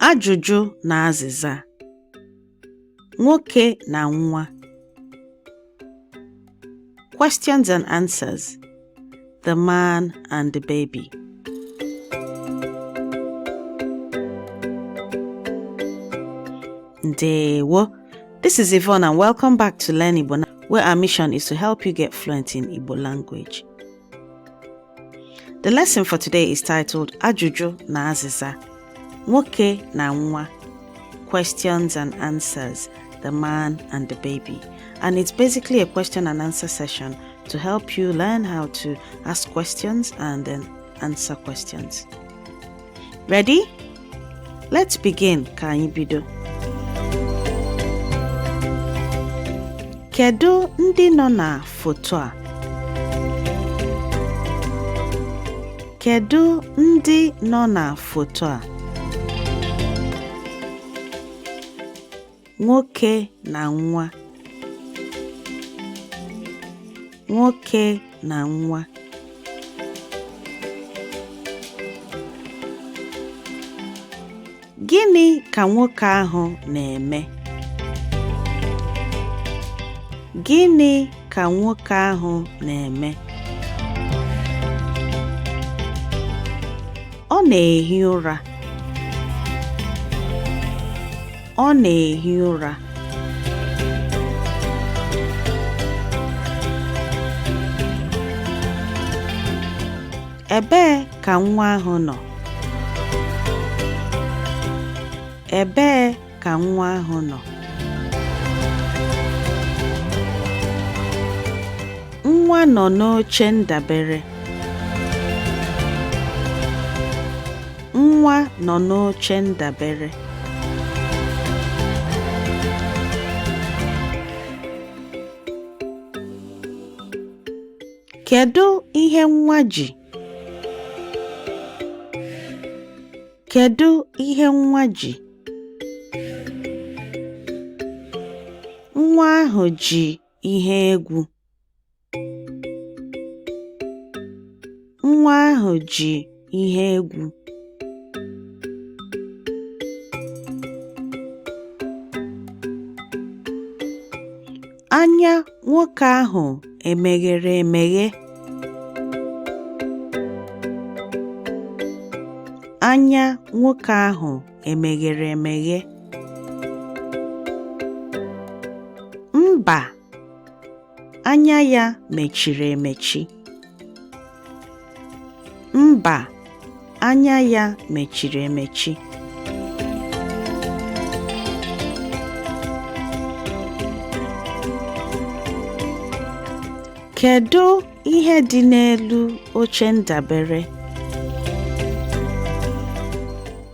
Ajụjụ na azịza. Nwoke na nwa. Questions and answers. The man and the baby. Ndewo. This is Yvonne and welcome back to Learn Igbo Now, where our mission is to help you get fluent in Igbo language. The lesson for today is titled Ajụjụ na azịza. Nwoke na nwa. Questions and answers. The man and the baby. And it's basically a question and answer session to help you learn how to ask questions and then answer questions. Ready? Let's begin. Ka anyị bido. Kedu ndị nọ na foto a? Kedu ndị nọ na foto a? Nwoke na nwa. Nwoke na nwa. Gịnị ka nwoke ahụ na-eme? Gịnị ka nwoke ahụ na-eme? Ọ na-ehi ụra. Ọ na-ehi ụra. Ebee ka nwa ahụ nọ? Ebee ka nwa ahụ nọ? Nwa nọ n'oche ndabere. Nwa nọ n'oche ndabere. Kedu ihe nwa ji? Kedu ihe nwa ji? Nwa ahụ ji ihe egwu. Nwa ahụ ji ihe egwu. Anya nwoke ahụ emeghere emeghe. Anya nwoke ahụ emeghere emeghe. Mba, anya ya mechiri emechi. Mba, anya ya mechiri emechi. Kedu ihe dị n'elu oche ndabere?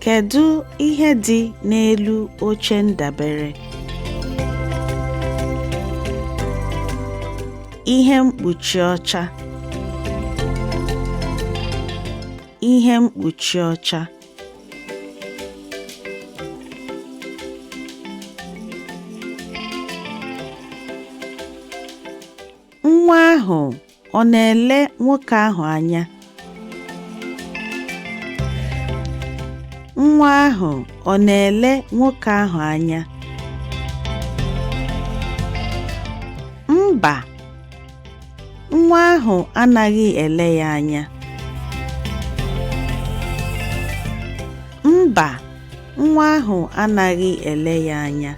Kedu ihe dị n'elu oche ndabere? Ihe mkpuchi ọcha. Ihe mkpuchi ọcha. Nwa ahụ ọ na-ele nwoke ahụ anya? Nwa ahụ ọ na-ele nwoke ahụ anya? Mba, nwa ahụ anaghị ele ya anya. Mba, nwa ahụ anaghị ele ya anya.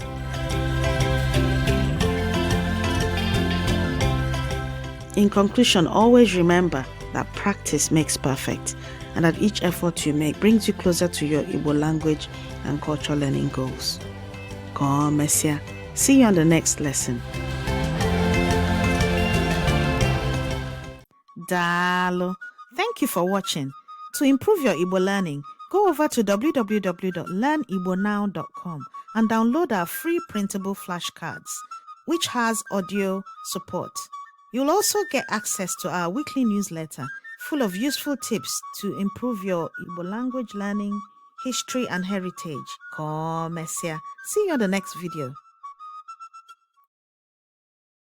In conclusion, always remember that practice makes perfect and that each effort you make brings you closer to your Igbo language and cultural learning goals. Ka mesịa. See you on the next lesson. Daalụ. Thank you for watching. To improve your Igbo learning, go over to www.learnibonow.com and download our free printable flashcards, which has audio support. You'll also get access to our weekly newsletter full of useful tips to improve your Igbo language learning, history, and heritage. Ka mesịa. See you on the next video.